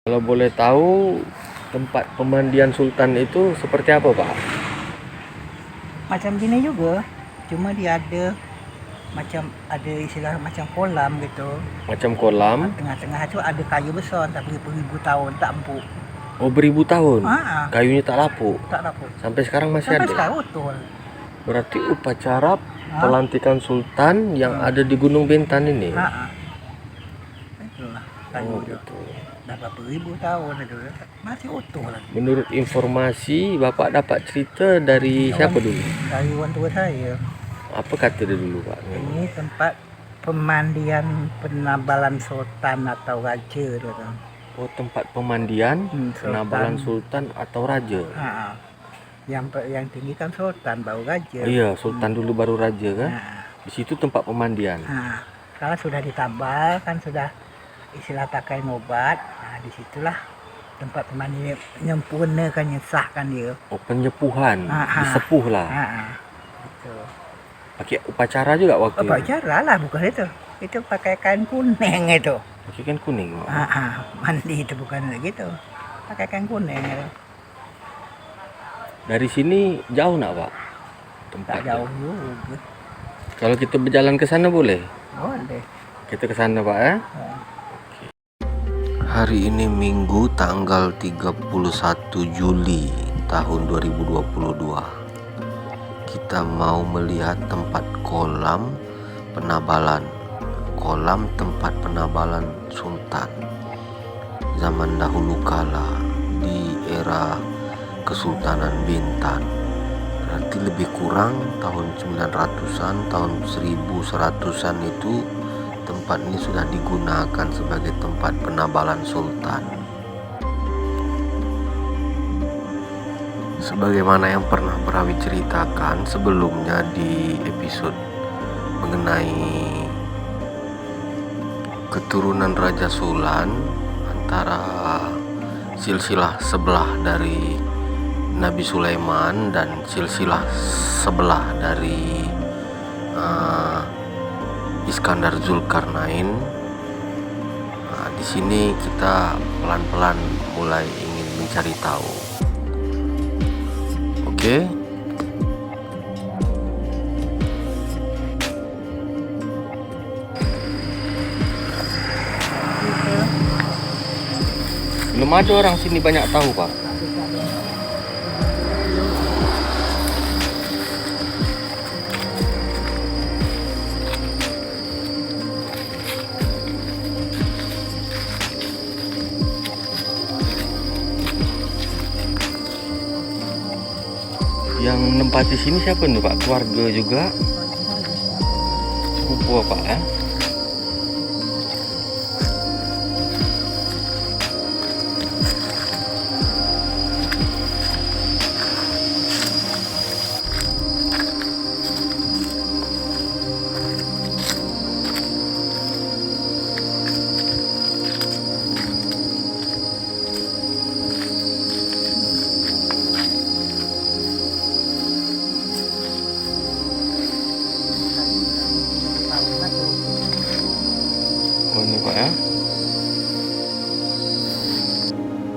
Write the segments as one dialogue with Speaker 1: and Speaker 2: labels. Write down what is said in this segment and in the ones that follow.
Speaker 1: Kalau boleh tahu, tempat pemandian Sultan itu seperti apa, Pak?
Speaker 2: Macam gini juga, cuma dia ada istilah macam kolam gitu.
Speaker 1: Macam kolam?
Speaker 2: Tengah-tengah itu ada kayu besar, tapi beribu tahun tak empuk.
Speaker 1: Oh, beribu tahun? Kayunya tak lapuk?
Speaker 2: Tak lapuk.
Speaker 1: Sampai sekarang masih
Speaker 2: Sampai
Speaker 1: ada?
Speaker 2: sekarang betul.
Speaker 1: Berarti upacara pelantikan Sultan yang ada di Gunung Bintan ini?
Speaker 2: Itulah kayu
Speaker 1: gitu.
Speaker 2: Dah berapa ribu tahun itu masih utuh lagi.
Speaker 1: Menurut informasi, Bapak dapat cerita dari siapa dulu?
Speaker 2: Dari orang tua saya.
Speaker 1: Apa kata dia dulu, Pak?
Speaker 2: Ini tempat pemandian penabalan sultan atau raja gitu.
Speaker 1: Oh, tempat pemandian penabalan Sultan atau raja?
Speaker 2: Yang tinggi kan sultan baru raja.
Speaker 1: Iya, Sultan dulu baru raja kan? Di situ tempat pemandian.
Speaker 2: Kalau sudah ditabal kan sudah istilah pakai obat. Nah, disitulah tempat pemandian menyempurnakan, nyesahkan dia.
Speaker 1: Oh, penyepuhan, disepuh lah.
Speaker 2: Gitu.
Speaker 1: Pakai upacara juga waktu itu?
Speaker 2: Upacara lah, bukan itu. Itu pakai kain kuning itu.
Speaker 1: Pakai kain kuning?
Speaker 2: Mandi itu bukan gitu. Pakai kain kuning itu.
Speaker 1: Dari sini jauh nak, Pak?
Speaker 2: Tak jauh juga.
Speaker 1: Kalau kita berjalan ke sana boleh?
Speaker 2: Boleh.
Speaker 1: Kita ke sana, Pak ya? Hari ini Minggu tanggal 31 Juli tahun 2022. Kita mau melihat tempat kolam penabalan. Kolam tempat penabalan Sultan zaman dahulu kala di era Kesultanan Bintan. Berarti lebih kurang tahun 900-an, tahun 1100-an itu tempat ini sudah digunakan sebagai tempat penabalan Sultan. Sebagaimana yang pernah Perawi ceritakan sebelumnya di episode mengenai keturunan Raja Sulan, antara silsilah sebelah dari Nabi Sulaiman dan silsilah sebelah dari Iskandar Zulkarnain. Nah, di sini kita pelan-pelan mulai ingin mencari tahu. Oke. Belum ada orang sini banyak tahu, Pak. Yang menempati sini siapa nih, Pak? Keluarga juga? Sepupu apa ya? Oh, ini Pak ya.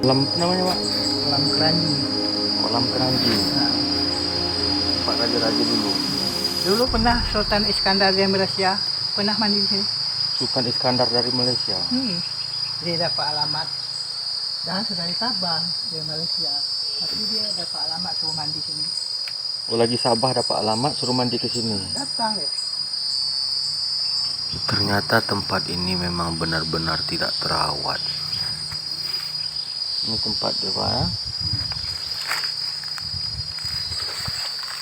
Speaker 1: Kolam namanya, Pak?
Speaker 2: Kolam Keranji.
Speaker 1: Kolam Keranji. Pak raja-raja dulu.
Speaker 2: Dulu pernah Sultan Iskandar dari Malaysia pernah mandi di sini.
Speaker 1: Sultan Iskandar dari Malaysia.
Speaker 2: Dia dapat alamat dan sudah ditabang di Malaysia. Tapi dia dapat alamat suruh mandi sini.
Speaker 1: Oh, lagi Sabah dapat alamat suruh mandi ke sini.
Speaker 2: Datang ya.
Speaker 1: Ternyata tempat ini memang benar-benar tidak terawat. Ini tempat dia, Pak ya.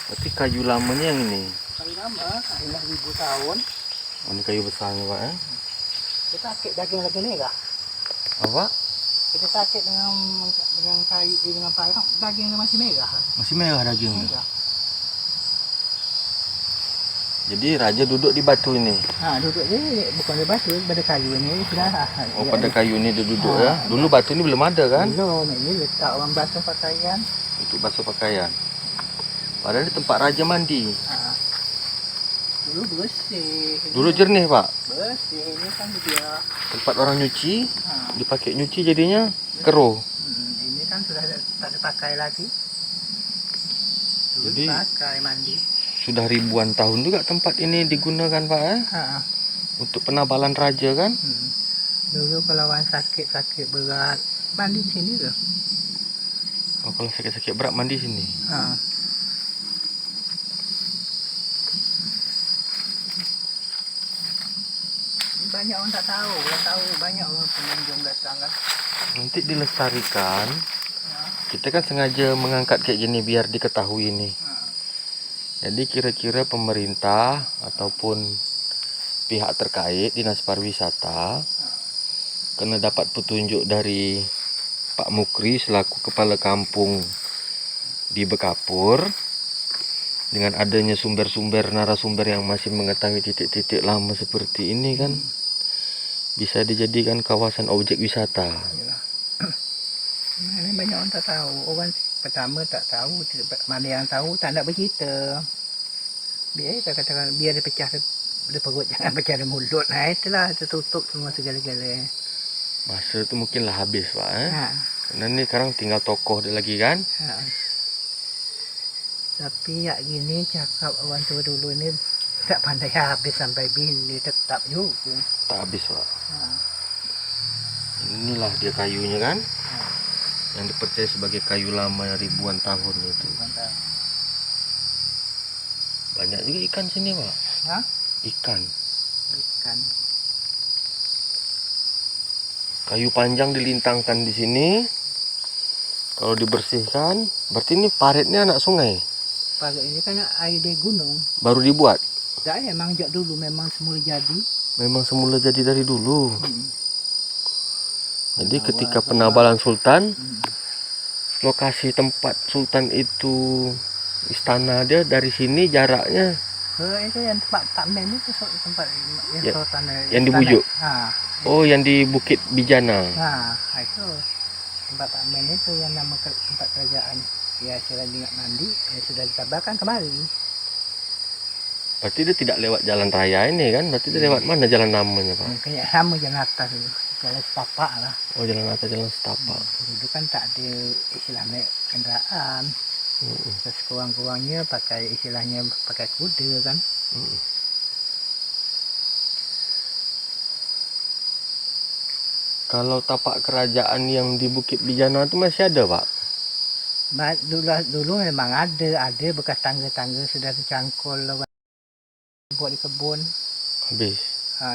Speaker 1: Berarti kayu lamanya yang ini.
Speaker 2: Kayu lama, kayu 1000 tahun.
Speaker 1: Oh, ini kayu besarnya, Pak ya.
Speaker 2: Kita akik daging lagi merah.
Speaker 1: Apa?
Speaker 2: Kita akik dengan kayu dengan parang, dagingnya masih merah.
Speaker 1: Masih merah dagingnya.
Speaker 2: Merah.
Speaker 1: Jadi raja duduk di batu ini.
Speaker 2: Nah, duduk ini bukan di batu, pada kayu ini sudah.
Speaker 1: Oh, pada kayu ini dia duduk ya. Dulu batu ini belum ada kan?
Speaker 2: Belum, ini letak orang basuh pakaian.
Speaker 1: Untuk basuh pakaian. Padahal di tempat raja mandi.
Speaker 2: Dulu bersih.
Speaker 1: Dulu jernih, Pak.
Speaker 2: Bersih, ini kan dia.
Speaker 1: Tempat orang nyuci, dipakai nyuci jadinya keruh.
Speaker 2: Ini kan sudah tak dipakai lagi. Dulu
Speaker 1: Jadi
Speaker 2: dipakai mandi.
Speaker 1: sudah ribuan tahun juga tempat ini digunakan Pak ya?
Speaker 2: Ha.
Speaker 1: Untuk penabalan raja kan?
Speaker 2: Dulu kalau orang sakit berat mandi di sini tuh.
Speaker 1: Oh, kalau sakit-sakit berat mandi sini.
Speaker 2: Ha. Banyak orang tak tahu, kalau tahu banyak orang pengunjung datang kan.
Speaker 1: Nanti dilestarikan.
Speaker 2: Ya.
Speaker 1: Kita kan sengaja mengangkat kayak gini biar diketahui nih. Jadi kira-kira pemerintah ataupun pihak terkait dinas pariwisata karena dapat petunjuk dari Pak Mukri selaku kepala kampung di Bekapur, dengan adanya sumber-sumber narasumber yang masih mengetahui titik-titik lama seperti ini kan bisa dijadikan kawasan objek wisata.
Speaker 2: Yalah. Ini banyak orang tak tahu. Orang pertama tak tahu, mana yang tahu tak nak bercerita. Biar katakan biar dia pecah dia perut, jangan pecah di mulut. Nah itulah tertutup semua segala-galanya.
Speaker 1: Masa itu mungkinlah habis Pak
Speaker 2: Ha.
Speaker 1: Karena ini sekarang tinggal tokoh dia lagi kan.
Speaker 2: Ha. Tapi ya gini cakap orang tua dulu ini tak pandai habis sampai bila tetap juga.
Speaker 1: Tak habis Pak.
Speaker 2: Ha.
Speaker 1: Inilah dia kayunya kan, yang dipercaya sebagai kayu lama ribuan tahun itu.
Speaker 2: Mantap.
Speaker 1: Banyak juga ikan sini Pak.
Speaker 2: Ha?
Speaker 1: Ikan.
Speaker 2: Ikan.
Speaker 1: Kayu panjang dilintangkan di sini. Kalau dibersihkan, berarti ini paritnya anak sungai.
Speaker 2: Pagar ini kan air dari gunung.
Speaker 1: Baru dibuat.
Speaker 2: Tak emang jak dulu memang semula jadi.
Speaker 1: Memang semula jadi dari dulu. Jadi
Speaker 2: Awal
Speaker 1: ketika
Speaker 2: zaman.
Speaker 1: penabalan Sultan, lokasi tempat Sultan itu istana dia dari sini jaraknya
Speaker 2: Itu yang tempat Takmen itu tempat yang
Speaker 1: Ya,
Speaker 2: sultan
Speaker 1: yang di Bujuk?
Speaker 2: Ha.
Speaker 1: oh yang di Bukit Bijana.
Speaker 2: Nah, itu tempat Takmen itu yang nama tempat kerajaan. Ya sudah ingat mandi, ya sudah ditabarkan kemari.
Speaker 1: Berarti dia tidak lewat jalan raya ini kan? Berarti dia lewat mana jalan namanya Pak?
Speaker 2: Mungkin ya sama jalan atas itu, jalan setapak lah.
Speaker 1: Oh jalan atas, jalan setapak.
Speaker 2: Dulu kan tak ada istilahnya kendaraan. Terus kurang-kurangnya pakai istilahnya pakai kuda kan.
Speaker 1: Kalau tapak kerajaan yang di Bukit Bijana itu masih ada Pak?
Speaker 2: Dulu memang ada bekas tangga-tangga sudah tercangkul buat di kebun.
Speaker 1: Habis.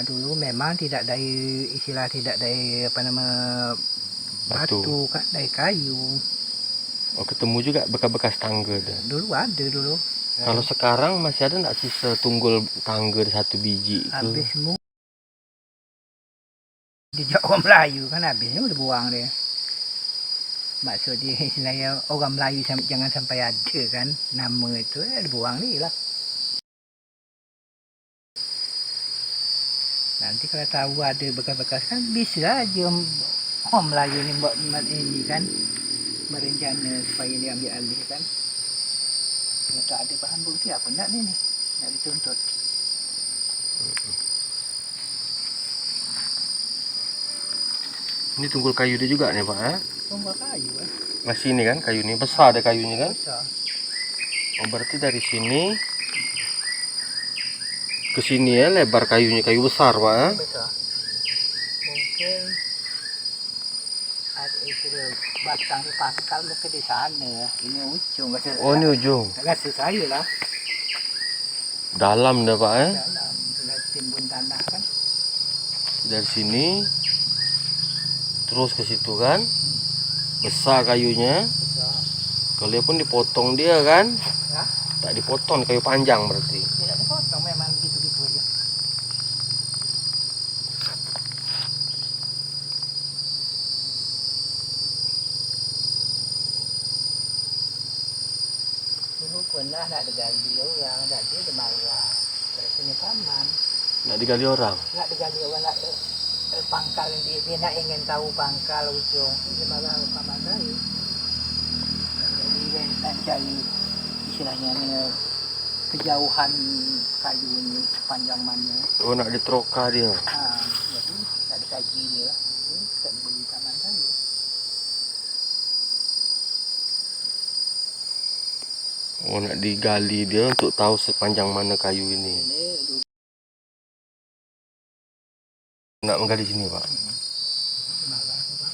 Speaker 2: Dulu memang tidak dari istilah tidak dari apa nama batu kan, dari kayu.
Speaker 1: Oh ketemu juga bekas-bekas tangga dia.
Speaker 2: Dulu ada dulu.
Speaker 1: Kalau sekarang masih ada nggak sisa tunggul tangga satu biji itu?
Speaker 2: Habis semua di orang Melayu kan habisnya udah buang dia. Maksud dia istilahnya orang Melayu jangan sampai ada kan nama itu dibuang dia lah. Nanti kalau tahu ada bekas-bekas kan bisa aja orang Melayu ini buat ini kan berencana supaya diambil alih kan. Kalau tak ada bahan bukti apa nak ni nak dituntut.
Speaker 1: Ini tunggul kayu dia juga nih Pak ya?
Speaker 2: Tunggul kayu
Speaker 1: Nah sini kan kayu ini besar ada kayunya kan?
Speaker 2: besar.
Speaker 1: Oh berarti dari sini ke sini ya lebar kayunya, kayu besar Pak ya?
Speaker 2: Besar. Mungkin ada itu batang di pangkal mungkin di sana. Ini ujung.
Speaker 1: Oh ini ujung.
Speaker 2: Rasa saya lah.
Speaker 1: Dalam dah Pak ya?
Speaker 2: Dalam sudah timbun tanah kan.
Speaker 1: Dari sini terus ke situ kan? Besar kayunya.
Speaker 2: Besar.
Speaker 1: Kalau dia pun dipotong dia kan?
Speaker 2: Ya,
Speaker 1: Tak dipotong, kayu panjang berarti.
Speaker 2: tidak dipotong memang gitu-gitu aja. Dulu pernah nak digali orang, nak dia marah. Punya paman.
Speaker 1: Nak digali orang.
Speaker 2: Nak digali orang, nak pangkal dia nak ingin tahu pangkal ujung. Dia marah paman saya. Jadi dia nak cari istilahnya ni kejauhan kayu ini sepanjang mana.
Speaker 1: Oh nak diteroka dia.
Speaker 2: Jadi tak dikaji dia. Tak diberi paman saya.
Speaker 1: Oh, nak digali dia untuk tahu sepanjang mana kayu ini.
Speaker 2: Ini dulu
Speaker 1: Nak menggali sini, Pak.
Speaker 2: marah tu, Pak.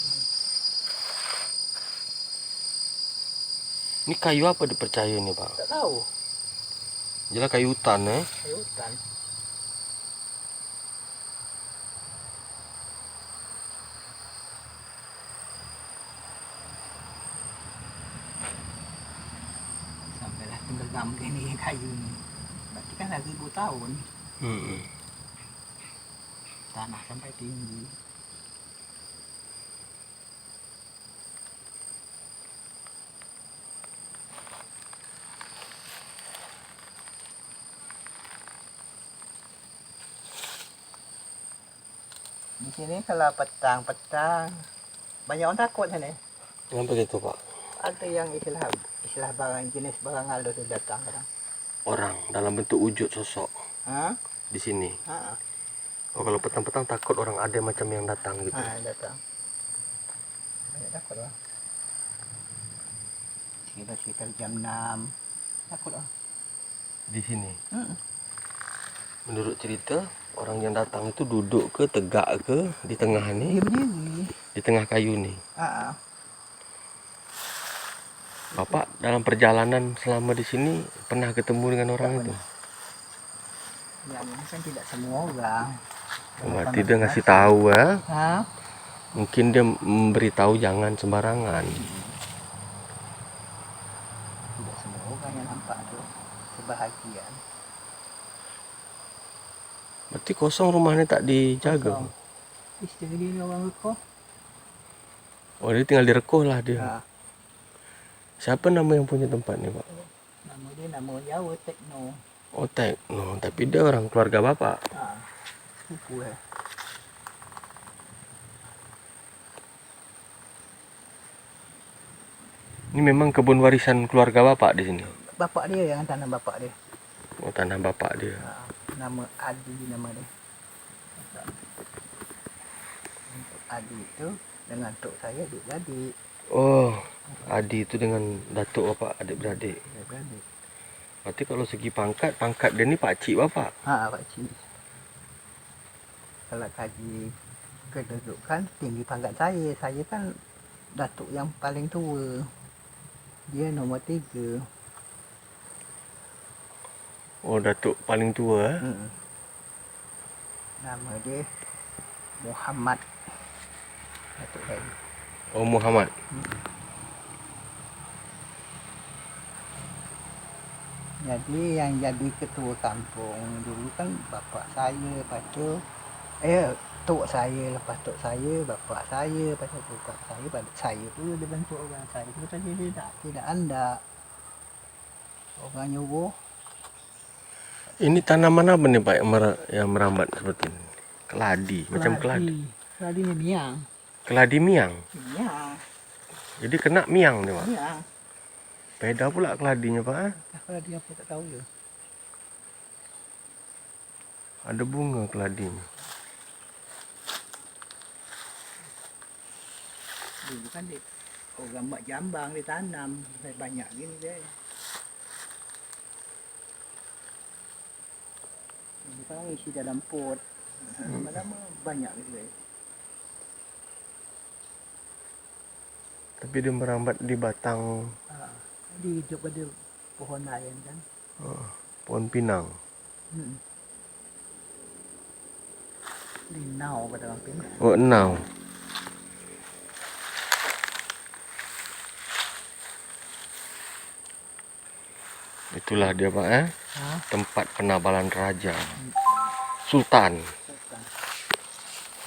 Speaker 1: Ini kayu apa dipercaya ini, Pak?
Speaker 2: Tak tahu.
Speaker 1: Jelas kayu hutan,
Speaker 2: Kayu hutan. Sampailah tenggelam gini kayu ni. Berarti kan dah 1000 tahun. Tanah sampai tinggi. Di sini kalau petang-petang banyak orang takut sini.
Speaker 1: Kenapa gitu, Pak?
Speaker 2: Ada yang istilah barang jenis barang halus tu datang kadang.
Speaker 1: Orang dalam bentuk wujud sosok
Speaker 2: Ha?
Speaker 1: di sini.
Speaker 2: Ha.
Speaker 1: Oh, kalau petang-petang takut orang ada macam yang datang gitu.
Speaker 2: Ha, datang. Banyak takut lah. Sekitar jam 6. Takut lah.
Speaker 1: Di sini.
Speaker 2: Hmm.
Speaker 1: Menurut cerita, orang yang datang itu duduk ke, tegak ke di tengah ni,
Speaker 2: Dia berdiri.
Speaker 1: di tengah kayu ni.
Speaker 2: Ha.
Speaker 1: Bapak dalam perjalanan selama di sini pernah ketemu dengan orang itu?
Speaker 2: Yang ini kan tidak semua orang.
Speaker 1: Berarti dia ngasih tahu ya.
Speaker 2: Ha?
Speaker 1: Mungkin dia memberitahu jangan sembarangan.
Speaker 2: Tidak semua orang yang nampak tu kebahagiaan.
Speaker 1: Berarti kosong rumahnya tak dijaga.
Speaker 2: Kosong. Isteri dia ni orang Rekoh.
Speaker 1: Oh, dia tinggal direkoh lah dia.
Speaker 2: Ha.
Speaker 1: Siapa nama yang punya tempat ni, Pak?
Speaker 2: Nama dia nama Jawa Tekno.
Speaker 1: Oh, Tekno. Tapi dia orang keluarga Bapak.
Speaker 2: Ha. Sepupu eh.
Speaker 1: Ini memang kebun warisan keluarga Bapak di sini.
Speaker 2: Bapak dia yang tanam bapak dia.
Speaker 1: Oh, tanah Bapak dia.
Speaker 2: Ha. Nama Adi nama dia. Untuk Adi itu dengan tok saya adik-beradik.
Speaker 1: Oh, Adi itu dengan datuk Bapak adik-beradik.
Speaker 2: Adik-beradik.
Speaker 1: Berarti kalau segi pangkat dia ni pakcik Bapak.
Speaker 2: Ha, Pak Cik. Kalau kaji kedudukan tinggi pangkat saya kan datuk yang paling tua. Dia nombor 3.
Speaker 1: Oh, datuk paling tua.
Speaker 2: Nama dia Muhammad. Datuk saya.
Speaker 1: Oh, Muhammad.
Speaker 2: Jadi yang jadi ketua kampung dulu kan bapak saya, lepas tu tok saya, lepas tok saya, bapak saya, lepas tu bapak saya, balik saya tu dia bentuk orang saya tu tadi tidak anda orang nyuruh.
Speaker 1: Ini tanaman apa nih Pak yang merambat seperti ini? Keladi, macam keladi.
Speaker 2: Keladi ni miang.
Speaker 1: Keladi miang.
Speaker 2: Miang.
Speaker 1: Jadi kena miang nih Pak.
Speaker 2: Miang.
Speaker 1: Beda pula keladinya Pak.
Speaker 2: Keladi apa tak tahu je.
Speaker 1: Ada bunga keladinya.
Speaker 2: Dulu kan orang mak jambang ditanam banyak gini dia. Ini kan isi dalam pot. Lama-lama banyak gitu dia.
Speaker 1: Tapi dia merambat di batang
Speaker 2: Dia hidup pada pohon lain kan.
Speaker 1: pohon pinang.
Speaker 2: Linau pada orang Pinang.
Speaker 1: Oh, enau. Itulah dia Pak tempat penabalan raja. Sultan.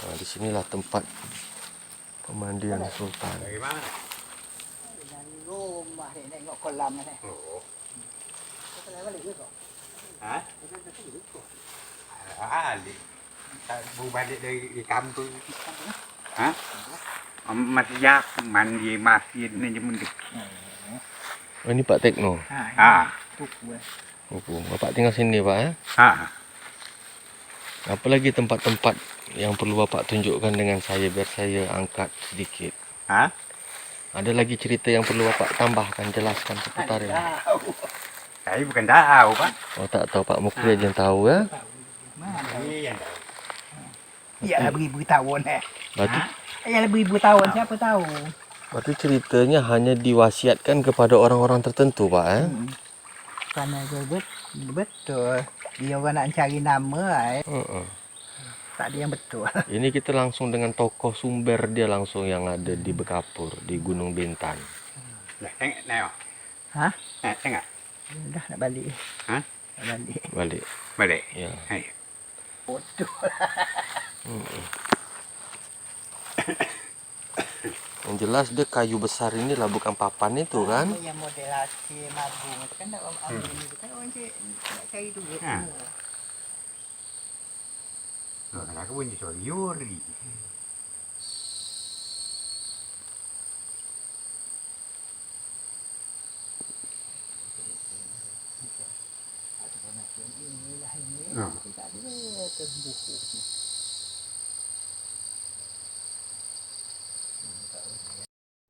Speaker 1: Nah, disinilah tempat pemandian Sultan.
Speaker 3: Bagaimana?
Speaker 2: Dari rumah ni tengok kolam ni.
Speaker 3: Oh.
Speaker 2: Kau nak balik ke kau?
Speaker 3: Hah? Ali. Bu balik dari kampung. Hah? Masih yak mandi masjid ni jemun dik.
Speaker 1: Oh, ini Pak Tekno.
Speaker 3: Ah.
Speaker 2: Tuku
Speaker 1: Oh, Bapak tinggal sini Pak
Speaker 3: Ah.
Speaker 1: Apa lagi tempat-tempat yang perlu Bapak tunjukkan dengan saya biar saya angkat sedikit?
Speaker 3: Hah?
Speaker 1: Ada lagi cerita yang perlu Bapak tambahkan, jelaskan seputar ini?
Speaker 2: Tahu.
Speaker 3: Saya bukan tahu, Pak.
Speaker 1: Oh, tak tahu Pak Mukri aja yang tahu ya.
Speaker 2: Mana?
Speaker 3: Iya.
Speaker 2: Ya beribu tahun
Speaker 1: Berarti
Speaker 2: Ya beribu tahun siapa tahu.
Speaker 1: berarti ceritanya hanya diwasiatkan kepada orang-orang tertentu, Pak ya.
Speaker 2: Karena betul. Dia orang nak cari nama
Speaker 1: Heeh.
Speaker 2: tak ada yang betul.
Speaker 1: Ini kita langsung dengan tokoh sumber dia langsung yang ada di Bekapur, di Gunung Bintan.
Speaker 3: Lah, tengok tengok.
Speaker 2: Hah?
Speaker 3: Tengok.
Speaker 2: Dah nak balik.
Speaker 3: Hah?
Speaker 2: Nak balik.
Speaker 1: Balik.
Speaker 3: Balik.
Speaker 1: Ya.
Speaker 3: Ayo.
Speaker 2: Bodoh.
Speaker 1: Yang jelas dia kayu besar ini lah, bukan papan itu kan.
Speaker 2: Yang modelasi nabung kan nak ambil ini kan orang nak cari duit.
Speaker 3: Ha. Nah, aku punya soal Yuri.
Speaker 2: Inilah ini. Tak ada terbuku.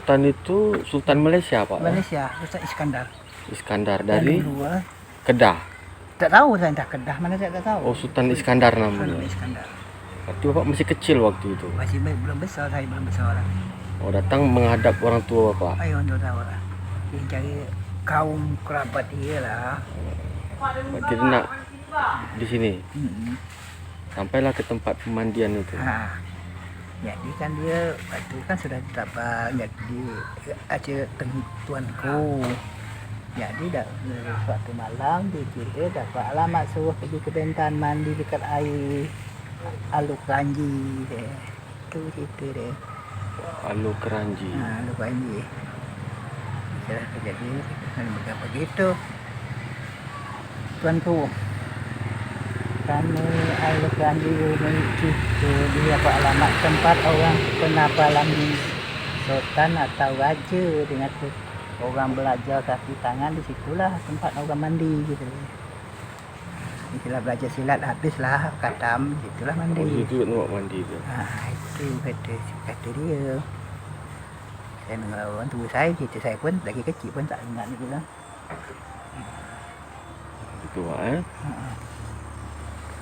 Speaker 1: Sultan itu Sultan Malaysia, Pak.
Speaker 2: Malaysia, Ustaz Iskandar.
Speaker 1: Iskandar dari
Speaker 2: dua.
Speaker 1: Kedah.
Speaker 2: Tak tahu saya entah Kedah mana saya tak tahu.
Speaker 1: Oh, Sultan Iskandar
Speaker 2: Sultan
Speaker 1: namanya.
Speaker 2: Iskandar.
Speaker 1: Berarti Bapak masih kecil waktu itu.
Speaker 2: Masih belum besar, saya belum besar lah.
Speaker 1: Oh, datang menghadap orang tua Bapak.
Speaker 2: Ayo untuk tahu lah. Dia cari kaum kerabat dia lah.
Speaker 1: Berarti dia nak di sini.
Speaker 2: Hmm.
Speaker 1: Sampailah ke tempat pemandian itu.
Speaker 2: Ha. Jadi kan dia waktu kan sudah ditabah jadi acara tuanku. Jadi dah suatu malam dia dapat alamat suruh pergi ke Bintan mandi dekat air Aluk Ranji dia. Tu cerita dia.
Speaker 1: Alu Keranji.
Speaker 2: Aluk Ranji. Salah terjadi kan begitu. Tuanku kami Aluk Ranji menuju dia dapat alamat tempat orang penapalan sultan atau raja dengan orang belajar kaki tangan di situlah tempat orang mandi gitu. Istilah belajar silat habislah katam itulah
Speaker 1: Oh,
Speaker 2: mandi.
Speaker 1: itu tempat mandi tu.
Speaker 2: Itu kata dia. Saya dengar orang tua saya cerita, saya pun lagi kecil pun tak ingat gitu lah.
Speaker 1: Itu Pak.